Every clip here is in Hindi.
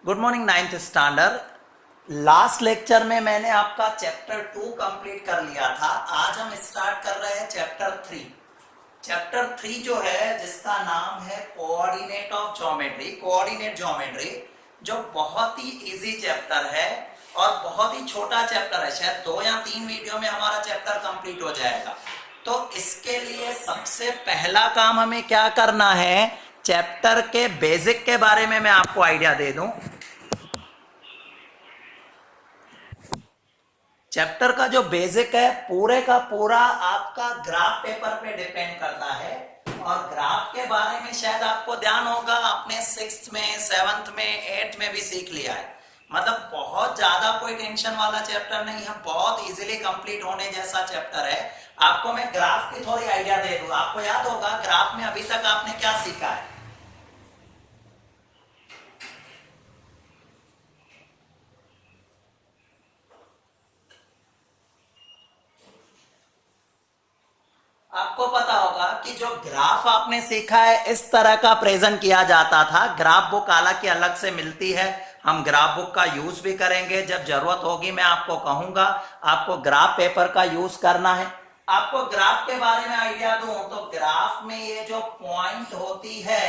Good morning ninth standard. Last lecture में मैंने आपका चैप्टर 2 कंप्लीट कर लिया था। आज हम स्टार्ट कर रहे हैं चैप्टर 3। चैप्टर 3 जो है, जिसका नाम है coordinate of geometry, coordinate geometry, जो बहुत ही इजी चैप्टर है और बहुत ही छोटा चैप्टर है। शायद 2 या 3 वीडियो में हमारा चैप्टर कंप्लीट हो जाएगा। तो इसके लिए सबसे पहला काम हमें क्या करना है, चैप्टर के बेसिक के बारे में मैं आपको आइडिया दे दूं। चैप्टर का जो बेसिक है पूरे का पूरा आपका ग्राफ पेपर पे डिपेंड करता है। और ग्राफ के बारे में शायद आपको ध्यान होगा, आपने 6th में 7th में 8th में भी सीख लिया है। मतलब बहुत ज्यादा कोई टेंशन वाला चैप्टर नहीं है, बहुत इजीली कंप्लीट होने जैसा चैप्टर है। आपको मैं ग्राफ की थोड़ी आइडिया दे दूं। आपको याद होगा ग्राफ में अभी तक आपने क्या सीखा है। आपको पता होगा कि जो ग्राफ आपने सीखा है इस तरह का प्रेजेंट किया जाता था। ग्राफ बुक हालांकि अलग से मिलती है, हम ग्राफ बुक का यूज भी करेंगे। जब जरूरत होगी मैं आपको कहूंगा आपको ग्राफ पेपर का यूज करना है। आपको ग्राफ के बारे में आइडिया दूं तो ग्राफ में ये जो पॉइंट होती है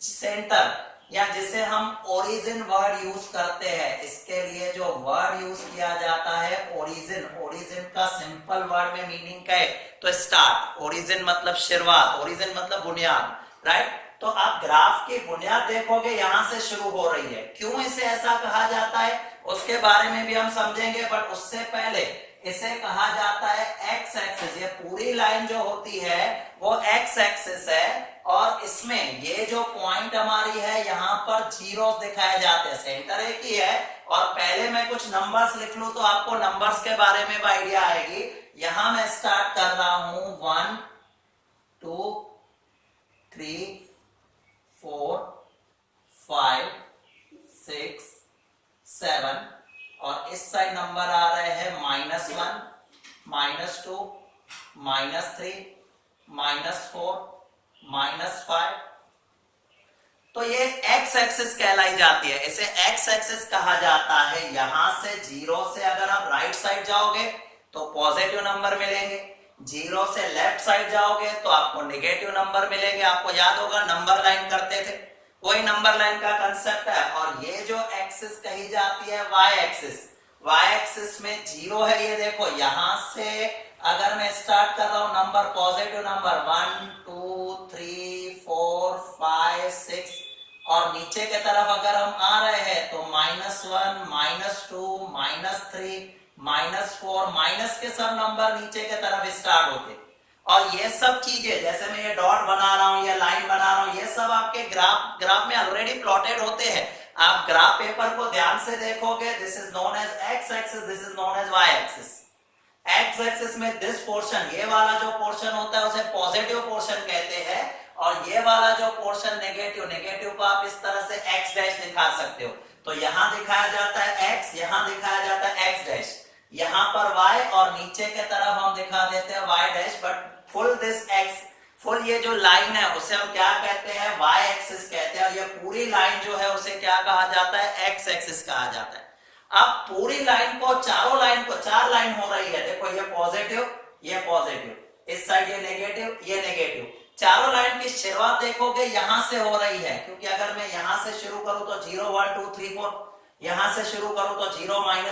सेंटर, या जिसे हम ओरिजिन वर्ड यूज करते हैं, इसके लिए जो वर्ड यूज किया जाता है ओरिजिन। ओरिजिन का सिंपल वर्ड में मीनिंग क्या है तो स्टार्ट। ओरिजिन मतलब शुरुआत, ओरिजिन मतलब बुनियाद, राइट। तो आप ग्राफ की बुनियाद देखोगे यहां से शुरू हो रही है। क्यों इसे ऐसा कहा जाता है उसके बारे में भी हम समझेंगे, बट उससे पहले इसे कहा जाता है एक्स एक्सिस। ये पूरी लाइन जो होती है वो एक्स एक्सिस है और इसमें ये जो पॉइंट हमारी है यहाँ पर जीरो दिखाए जाते हैं। सेंटर एक ही है और पहले मैं कुछ नंबर्स लिख लूं तो आपको नंबर्स के बारे में भी आइडिया आएगी। यहां मैं स्टार्ट कर रहा हूं 1 2 3 4 5 6 7 और इस साइड नंबर आ रहे हैं -1 -2 -3 -4 -5। तो ये एक्स एक्सिस कहलाई जाती है, इसे एक्स एक्सिस कहा जाता है। यहां से जीरो से अगर आप राइट साइड जाओगे तो पॉजिटिव नंबर मिलेंगे, जीरो से लेफ्ट साइड जाओगे तो आपको नेगेटिव नंबर मिलेंगे। आपको याद होगा नंबर लाइन करते थे, वही नंबर लाइन का कंसेप्ट है। और ये जो एक्सिस कही जाती है वाई एक्सिस, वाई एक्सिस में जीरो है। ये देखो यहां से अगर मैं स्टार्ट कर रहा हूं नंबर पॉजिटिव नंबर 1 2 3 4 5 6 और नीचे के तरफ अगर हम आ रहे हैं तो -1 -2 -3 -4 माइनस के सब नंबर नीचे के तरफ स्टार्ट होते। और ये सब चीजें जैसे मैं ये डॉट बना रहा हूं या लाइन बना रहा हूं, ये सब आपके ग्राफ में ऑलरेडी प्लॉटेड होते हैं। आप ग्राफ पेपर को ध्यान से देखोगे, this is known as x axis, this is known as y axis. X axis में दिस पोर्शन, ये वाला जो पोर्शन होता है उसे पॉजिटिव पोर्शन कहते हैं और ये वाला जो पोर्शन नेगेटिव, नेगेटिव को आप इस तरह से एक्स डैश दिखा सकते हो। तो यहां दिखाया जाता है एक्स, यहां दिखाया जाता है एक्स डैश, यहां पर वाई और नीचे के तरफ हम दिखा देते हैं y dash. But full this x, full ये जो लाइन है उसे हम क्या कहते हैं, वाई एक्सिस कहते हैं। और ये पूरी लाइन जो है उसे क्या कहा जाता है, एक्स एक्सिस कहा जाता है। अब पूरी लाइन को, चारों लाइन को, 4 लाइन हो रही है, देखो ये पॉजिटिव, ये पॉजिटिव, इस साइड ये नेगेटिव, ये नेगेटिव। चारों लाइन की शुरुआत देखोगे यहां से हो रही है, क्योंकि अगर मैं यहां से शुरू करूं तो 0 1 2 3 4, यहां से शुरू करूं तो 0 -1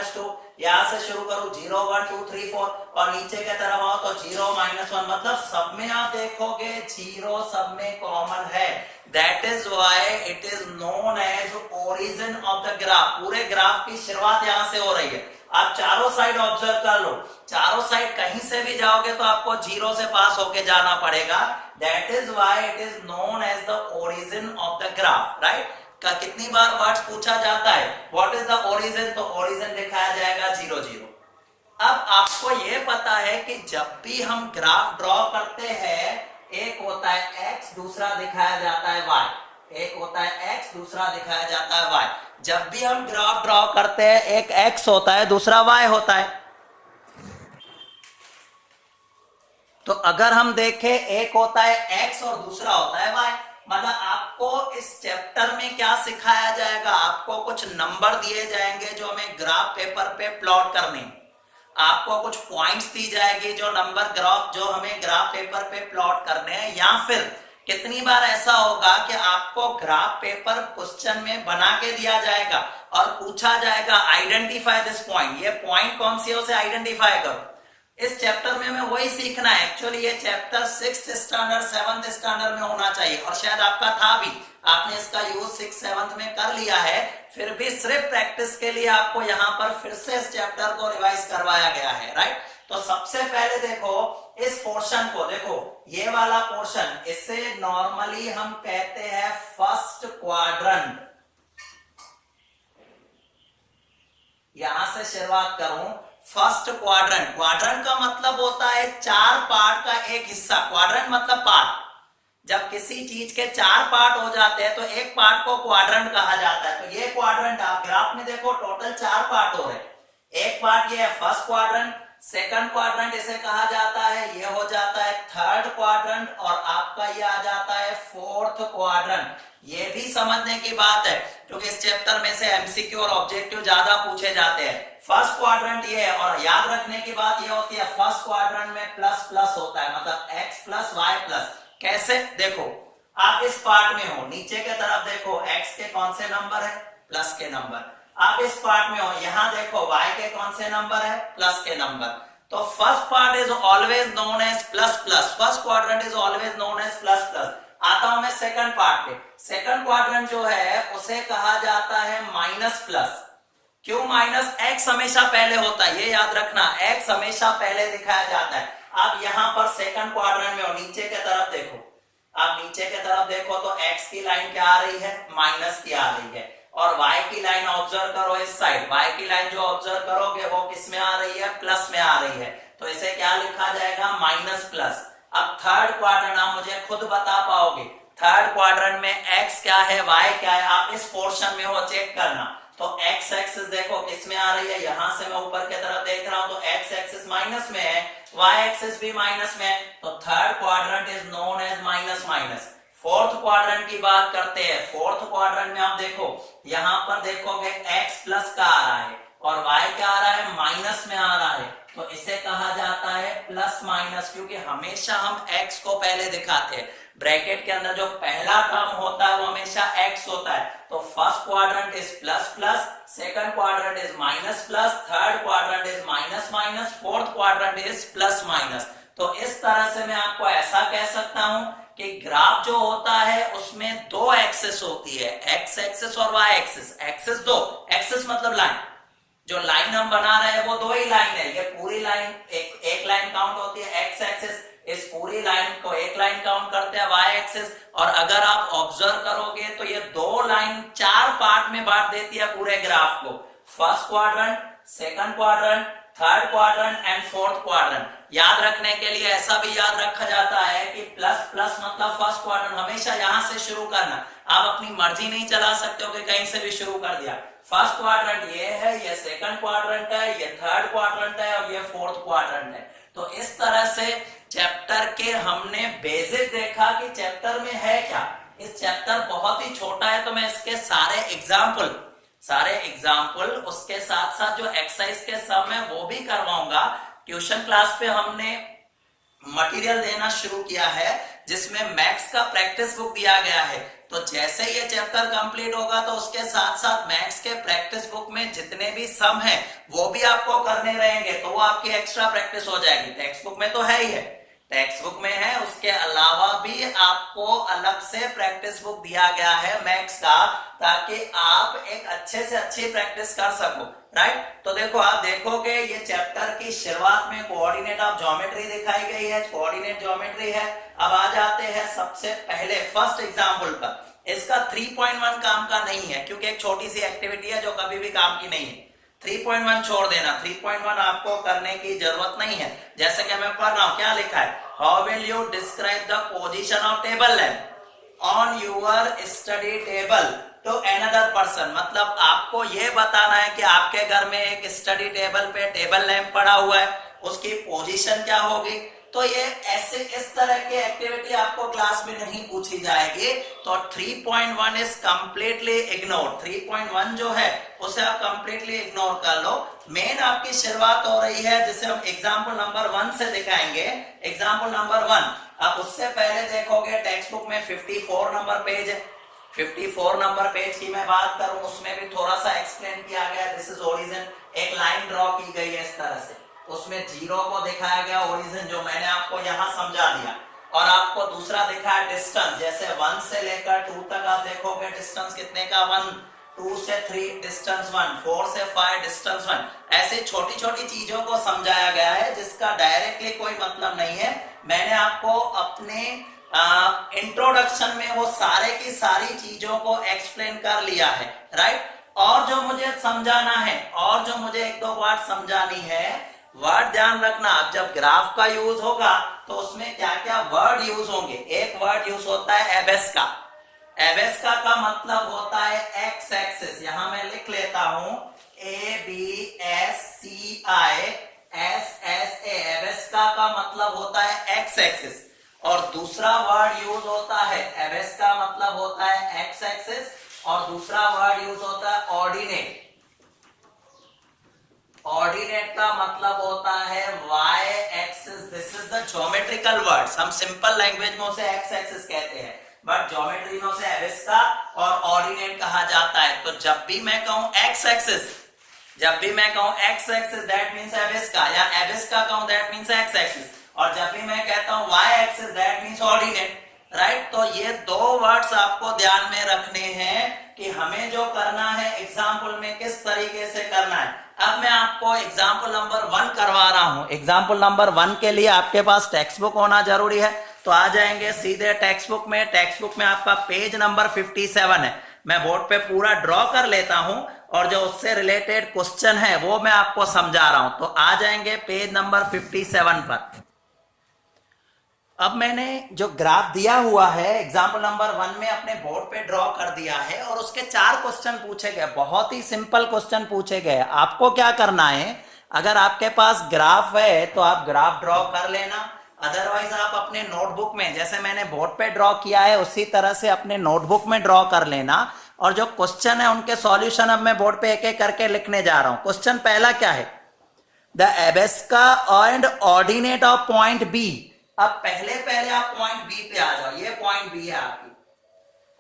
-2, यहां से शुरू करूं 0 1 2 3 4 और नीचे के तरफ आओ तो 0 -1। मतलब सब में आप देखोगे 0 सब में कॉमन है। That is why it is known as origin of the graph. पूरे ग्राफ की शुरुआत यहां से हो रही है। आप चारों साइड ऑब्जर्व कर लो, चारों साइड कहीं से भी जाओगे तो आपको जीरो से पास होके जाना पड़ेगा। That is why it is known as the origin of the graph, right. का कितनी बार वर्ड्स पूछा जाता है, व्हाट इज द ओरिजिन, तो ओरिजिन दिखाया जाएगा 0 0। अब आपको यह पता है कि जब भी हम ग्राफ ड्रॉ करते हैं, एक होता है x, दूसरा दिखाया जाता है y, एक होता है x, दूसरा दिखाया जाता है y। जब भी हम ग्राफ ड्रॉ करते हैं एक x होता है, दूसरा y होता है। तो अगर हम देखें एक होता है x और दूसरा होता है y, मतलब आपको इस चैप्टर में क्या सिखाया जाएगा, आपको कुछ नंबर दिए जाएंगे जो हमें ग्राफ पेपर पे प्लॉट करने, आपको कुछ पॉइंट्स दी जाएगी जो नंबर ग्राफ जो हमें ग्राफ पेपर पे प्लॉट करने हैं, या फिर कितनी बार ऐसा होगा कि आपको ग्राफ पेपर क्वेश्चन में बना के दिया जाएगा और पूछा जाएगा आइडेंटिफाई दिस पॉइंट, ये पॉइंट कौन सी है उसे आइडेंटिफाई करो। इस चैप्टर में हमें वही सीखना है। एक्चुअली ये chapter 6th standard 7th standard में होना चाहिए और शायद आपका था भी, आपने इसका यूज 6th 7th में कर लिया है, फिर भी सिर्फ प्रैक्टिस के लिए आपको यहाँ पर फिर से इस चैप्टर को रिवाइज करवाया गया है, राइट। तो सबसे पहले देखो इस पोर्शन को, देखो ये वाला पोर्शन, इसे नॉर्मली हम कहते हैं फर्स्ट क्वाड्रेंट। यहां से शुरुआत करूं, फर्स्ट क्वाड्रेंट, क्वाड्रेंट का मतलब होता है 4 पार्ट का एक हिस्सा, क्वाड्रेंट मतलब पार्ट। जब किसी चीज के 4 पार्ट हो जाते हैं तो एक पार्ट को क्वाड्रेंट कहा जाता है। तो ये क्वाड्रेंट आप ग्राफ में देखो टोटल 4 पार्ट हो रहे। एक पार्ट ये है फर्स्ट क्वाड्रेंट, सेकंड क्वाड्रेंट इसे कहा जाता है, ये हो जाता है थर्ड क्वाड्रेंट, और आपका ये आ जाता है फोर्थ क्वाड्रेंट। ये भी समझने की बात है क्योंकि इस चैप्टर में से एमसीक्यू और ऑब्जेक्टिव ज्यादा पूछे जाते हैं। फर्स्ट क्वाड्रेंट ये है, और याद रखने की बात ये होती है फर्स्ट क्वाड्रेंट में प्लस प्लस होता है, मतलब x प्लस वाई प्लस। कैसे, देखो आप इस पार्ट में हो, नीचे के तरफ देखो x के कौन से नंबर है, प्लस के नंबर। आप इस पार्ट में हो, यहां देखो y के कौन से नंबर है, प्लस के नंबर। तो first part is always known as plus plus, first quadrant is always known as plus plus. आता हूं मैं सेकंड पार्ट पे। सेकंड क्वाड्रेंट जो है उसे कहा जाता है माइनस प्लस। क्यों माइनस, x हमेशा पहले होता है, ये याद रखना, x हमेशा पहले दिखाया जाता है। आप यहां पर सेकंड क्वाड्रेंट में हो, नीचे के तरफ देखो, आप नीचे के तरफ देखो तो x की लाइन क्या आ रही है, माइनस की आ रही है, और y की लाइन ऑब्जर्व करो इस साइड, y की लाइन जो ऑब्जर्व करोगे वो किस में आ रही है, प्लस में आ रही है। तो इसे क्या लिखा जाएगा, माइनस प्लस। अब थर्ड क्वाड्रेंट आप मुझे खुद बता पाओगे, थर्ड क्वाड्रेंट में x क्या है, y क्या है, आप इस पोर्शन में हो, चेक करना। तो x एक्सिस देखो किस में आ रही है, यहां से मैं ऊपर की तरफ देख रहा हूं तो x एक्सिस माइनस में है, y एक्सिस भी माइनस में है, तो third quadrant is known as minus minus. Fourth quadrant की बात करते हैं। फोर्थ क्वाड्रेंट में आप देखो, यहां पर देखोगे x प्लस का आ रहा है और y क्या आ रहा है, माइनस में आ रहा है, तो इसे कहा जाता है प्लस माइनस, क्योंकि हमेशा हम x को पहले दिखाते हैं। ब्रैकेट के अंदर जो पहला टर्म होता है वो हमेशा x होता है। तो first quadrant is plus plus, second quadrant is minus plus, third quadrant is minus minus, fourth quadrant is plus minus. तो इस तरह से मैं आपको ऐसा कह सकता हूं कि ग्राफ जो होता है उसमें 2 एक्सिस होती है, x एक्सिस और y एक्सिस। एक्सिस 2, एक्सिस मतलब लाइन, जो लाइन हम बना रहे हैं वो 2 ही लाइन है, ये पूरी लाइन एक लाइन काउंट होती है x एक्सिस, इस पूरी लाइन को एक लाइन काउंट करते हैं y एक्सिस। और अगर आप ऑब्जर्व करोगे तो ये 2 लाइन 4 पार्ट में बांट देती है पूरे ग्राफ को, first quadrant, second quadrant, third quadrant and fourth quadrant. याद रखने के लिए ऐसा भी याद रखा जाता है कि प्लस प्लस मतलब फर्स्ट क्वाड्रेंट, हमेशा यहां से शुरू करना, आप अपनी मर्जी नहीं चला सकते हो कि कहीं से भी शुरू कर दिया। फर्स्ट क्वाड्रेंट ये है, ये सेकंड क्वाड्रेंट है, ये थर्ड क्वाड्रेंट है और ये फोर्थ क्वाड्रेंट है। तो इस तरह से चैप्टर के हमने बेसिक देखा कि चैप्टर में है क्या। इस चैप्टर बहुत ही छोटा है तो मैं इसके सारे एग्जाम्पल उसके साथ साथ जो एक्सरसाइज के सम है वो भी करवाऊंगा। ट्यूशन क्लास पे हमने मटेरियल देना शुरू किया है जिसमें मैथ्स का प्रैक्टिस बुक दिया गया है। तो जैसे ये चैप्टर कंप्लीट होगा तो उसके साथ साथ मैथ्स के प्रैक्टिस बुक में जितने भी सम है वो भी आपको करने रहेंगे, तो वो आपकी एक्स्ट्रा प्रैक्टिस हो जाएगी। टेक्स्ट बुक में तो है ही है, टेक्स्ट बुक में है, उसके अलावा भी आपको अलग से प्रैक्टिस बुक दिया गया है मैथ्स का, ताकि आप एक अच्छे से अच्छी प्रैक्टिस कर सको, राइट। तो देखो आप देखोगे ये चैप्टर की शुरुआत में कोऑर्डिनेट ऑफ ज्योमेट्री दिखाई गई है, कोऑर्डिनेट ज्योमेट्री है। अब आ जाते हैं सबसे पहले फर्स्ट एग्जाम्पल पर। इसका 3.1 काम का नहीं है क्योंकि एक छोटी सी एक्टिविटी है जो कभी भी काम की नहीं है। 3.1 छोड़ देना, 3.1 आपको करने की जरूरत नहीं है। जैसे कि मैं पढ़ रहा हूं, क्या लिखा है, how will you describe the position of table lamp on your study table to another person. मतलब आपको यह बताना है कि आपके घर में एक स्टडी टेबल पे टेबल लैंप पड़ा हुआ है, उसकी पोजीशन क्या होगी, तो ये ऐसे इस तरह की एक्टिविटी आपको क्लास में नहीं पूछी जाएगी। तो 3.1 इज कंप्लीटली इग्नोर। 3.1 जो है उसे आप कंप्लीटली इग्नोर कर लो। मेन आपकी शुरुआत हो रही है जिसे हम एग्जाम्पल नंबर 1 से दिखाएंगे। एग्जाम्पल नंबर 1 आप उससे पहले देखोगे टेक्स्ट बुक में 54 नंबर पेज है। 54 नंबर पेज की मैं बात करूं उसमें भी थोड़ा सा एक्सप्लेन किया गया। दिस इज ओरिजिन, एक लाइन ड्रॉ की गई है इस तरह से, उसमें जीरो को दिखाया गया ओरिजिन जो मैंने आपको यहां समझा दिया। और आपको दूसरा दिखाया डिस्टेंस, जैसे 1 से लेकर 2 तक आप देखोगे डिस्टेंस कितने का 1, 2 से 3 डिस्टेंस 1, 4 से 5 डिस्टेंस 1। ऐसे छोटी छोटी चीजों को समझाया गया है जिसका डायरेक्टली कोई मतलब नहीं है। मैंने आपको अपने इंट्रोडक्शन में वो सारे की सारी चीजों को एक्सप्लेन कर लिया है, राइट। और जो मुझे समझाना है और जो मुझे एक दो वर्ड समझानी है, वर्ड ध्यान रखना। अब जब ग्राफ का यूज होगा तो उसमें क्या क्या वर्ड यूज होंगे। एक वर्ड यूज होता है एबेस्का। एबेस्का का मतलब होता है एक्स एक्सिस। यहां मैं लिख लेता हूं ABSCISSA। एबेस्का का मतलब होता है एक्स एक्सिस। और दूसरा वर्ड यूज होता है एबेस्का मतलब होता है एक्स एक्सिस, और दूसरा वर्ड यूज होता है ऑर्डिनेट। ऑर्डिनेट का मतलब होता है y axis. This is the geometrical words. हम सिंपल लैंग्वेज में उसे एक्स एक्सिस कहते हैं, बट ज्योमेट्री में उसे एबेस्का और ऑर्डिनेट कहा जाता है। तो जब भी मैं कहूं एक्स एक्सिस, जब भी मैं कहूं एक्स एक्सिस दैट मींस एबेस्का, या एबेस्का कहूं दैट मींस एक्स एक्सिस, और जब भी मैं कहता हूं Y axis that means ordinate, right. तो ये दो वर्ड्स आपको ध्यान में रखने हैं कि हमें जो करना है एग्जाम्पल में किस तरीके से करना है। अब मैं आपको एग्जाम्पल नंबर 1 करवा रहा हूं। एग्जाम्पल नंबर 1 के लिए आपके पास टेक्स्ट बुक होना जरूरी है। तो आ जाएंगे सीधे टेक्स्ट बुक में। टेक्स्ट बुक में आपका पेज नंबर 57 है। मैं बोर्ड पे पूरा ड्रॉ कर लेता हूं और जो उससे रिलेटेड क्वेश्चन है वो मैं आपको समझा रहा हूं। तो आ जाएंगे पेज नंबर 57 पर। अब मैंने जो ग्राफ दिया हुआ है एग्जाम्पल नंबर 1 में अपने बोर्ड पे ड्रॉ कर दिया है, और उसके 4 क्वेश्चन पूछे गए। बहुत ही सिंपल क्वेश्चन पूछे गए। आपको क्या करना है, अगर आपके पास ग्राफ है तो आप ग्राफ ड्रॉ कर लेना। अदरवाइज आप अपने नोटबुक में, जैसे मैंने बोर्ड पे ड्रॉ किया है उसी तरह से अपने नोटबुक में ड्रॉ कर लेना। और जो क्वेश्चन है उनके सॉल्यूशन अब मैं बोर्ड पे एक एक करके लिखने जा रहा हूं। क्वेश्चन पहला क्या है, the abscissa and ordinate of point B. अब पहले पहले आप पॉइंट बी पे आ जाओ। ये पॉइंट बी है आपकी।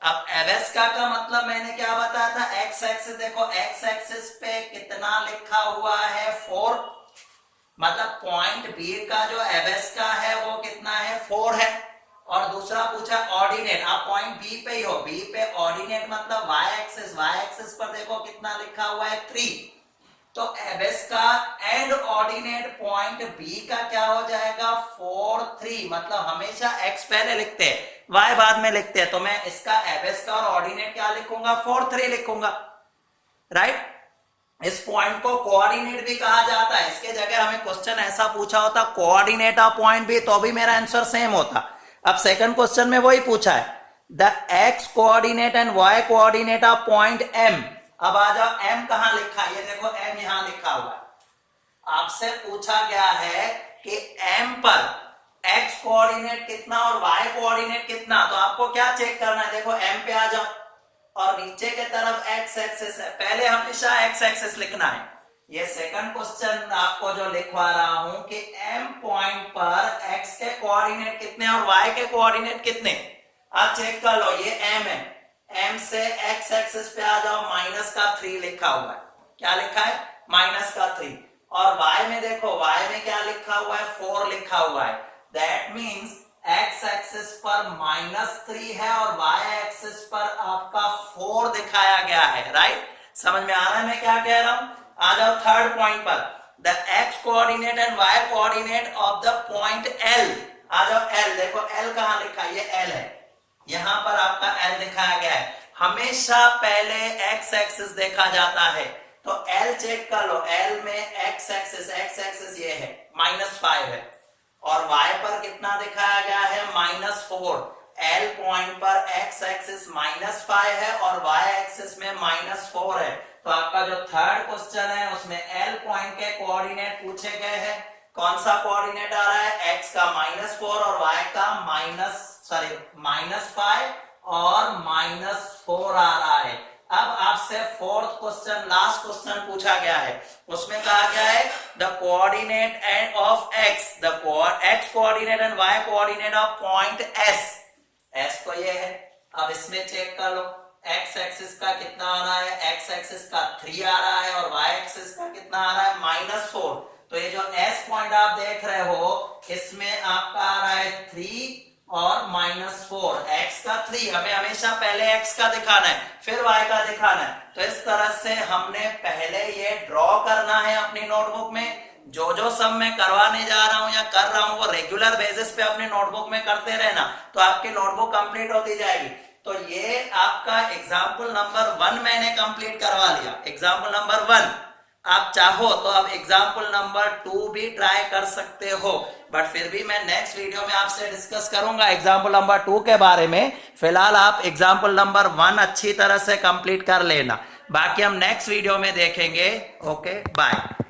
अब एबेस्का का मतलब मैंने क्या बताया था, एक्स एक्सिस। देखो एक्स एक्सिस पे कितना लिखा हुआ है 4, मतलब पॉइंट बी का जो एबेस्का है वो कितना है 4 है। और दूसरा पूछा ऑर्डिनेट। आप पॉइंट बी पे ही हो, बी पे ऑर्डिनेट मतलब वाई एक्सिस। वाई एक्सिस पर देखो कितना लिखा हुआ है 3। तो एबेस्का एंड ऑर्डिनेट पॉइंट बी का क्या हो जाएगा 4 3। मतलब हमेशा एक्स पहले लिखते हैं, वाई बाद में लिखते हैं। तो मैं इसका एबेस्का और ऑर्डिनेट क्या लिखूंगा 4 3 लिखूंगा, राइट। इस पॉइंट को कोऑर्डिनेट भी कहा जाता है। इसके जगह हमें क्वेश्चन ऐसा पूछा होता कोऑर्डिनेट ऑफ पॉइंट बी, तो भी मेरा आंसर सेम होता। अब सेकंड क्वेश्चन में वही पूछा है, the X coordinate and Y coordinate of point M. अब आ जाओ एम कहां लिखा है, ये देखो एम यहां लिखा हुआ है। आपसे पूछा गया है कि एम पर एक्स कोऑर्डिनेट कितना और वाई कोऑर्डिनेट कितना। तो आपको क्या चेक करना है, देखो एम पे आ जाओ और नीचे के तरफ एक्स एक्सिस है। पहले हमेशा एक्स एक्सिस लिखना है। ये सेकंड क्वेश्चन आपको जो लिखवा रहा हूं कि एम पॉइंट पर एक्स के कोऑर्डिनेट कितने और वाई के कोऑर्डिनेट कितने, आप चेक कर लो। ये एम है, एम से एक्स एक्सिस पे आ जाओ, माइनस का 3 लिखा हुआ है। क्या लिखा है, माइनस का 3। और y में देखो, y में क्या लिखा हुआ है 4 लिखा हुआ है। दैट मींस एक्स एक्सिस पर -3 है और y एक्सिस पर आपका 4 दिखाया गया है, राइट। समझ में आ रहा है मैं क्या कह रहा हूं। आ जाओ थर्ड पॉइंट पर, the X coordinate and Y coordinate of the point L। आ जाओ L, देखो L कहां लिखा है, ये L है। यहां पर आपका L दिखाया गया है। हमेशा पहले एक्स एक्सिस देखा जाता है, तो L चेक कर लो। L में एक्स एक्सिस ये है -5 है, और y पर कितना दिखाया गया है -4। L पॉइंट पर एक्स एक्सिस -5 है और y एक्सिस में -4 है। तो आपका जो थर्ड क्वेश्चन है उसमें L पॉइंट के कोऑर्डिनेट पूछे गए हैं। कौन सा कोऑर्डिनेट आ रहा है, x का -4 और y का -5 और -4 आ रहा है। अब आपसे फोर्थ क्वेश्चन, लास्ट क्वेश्चन पूछा गया है, उसमें कहा गया है the coordinate end of x, the x coordinate and y coordinate of point s तो ये है। अब इसमें चेक कर लो, x एक्सिस का कितना आ रहा है, x एक्सिस का 3 आ रहा है और y एक्सिस का कितना आ रहा है -4। तो ये जो s पॉइंट आप देख रहे हो इसमें आपका आ रहा है 3 और -4, x का 3, हमें हमेशा पहले x का दिखाना है फिर y का दिखाना है। तो इस तरह से हमने पहले ये ड्रॉ करना है अपनी नोटबुक में। जो सब मैं करवाने जा रहा हूं या कर रहा हूं वो रेगुलर बेसिस पे अपने नोटबुक में करते रहना, तो आपकी नोटबुक कंप्लीट होती जाएगी। तो ये आपका एग्जाम्पल नंबर 1 मैंने कंप्लीट करवा लिया, एग्जाम्पल नंबर 1। आप चाहो तो अब एग्जाम्पल नंबर 2 भी ट्राई कर सकते हो, बट फिर भी मैं नेक्स्ट वीडियो में आपसे डिस्कस करूंगा एग्जाम्पल नंबर 2 के बारे में। फिलहाल आप एग्जाम्पल नंबर 1 अच्छी तरह से कंप्लीट कर लेना, बाकी हम नेक्स्ट वीडियो में देखेंगे। Okay, bye.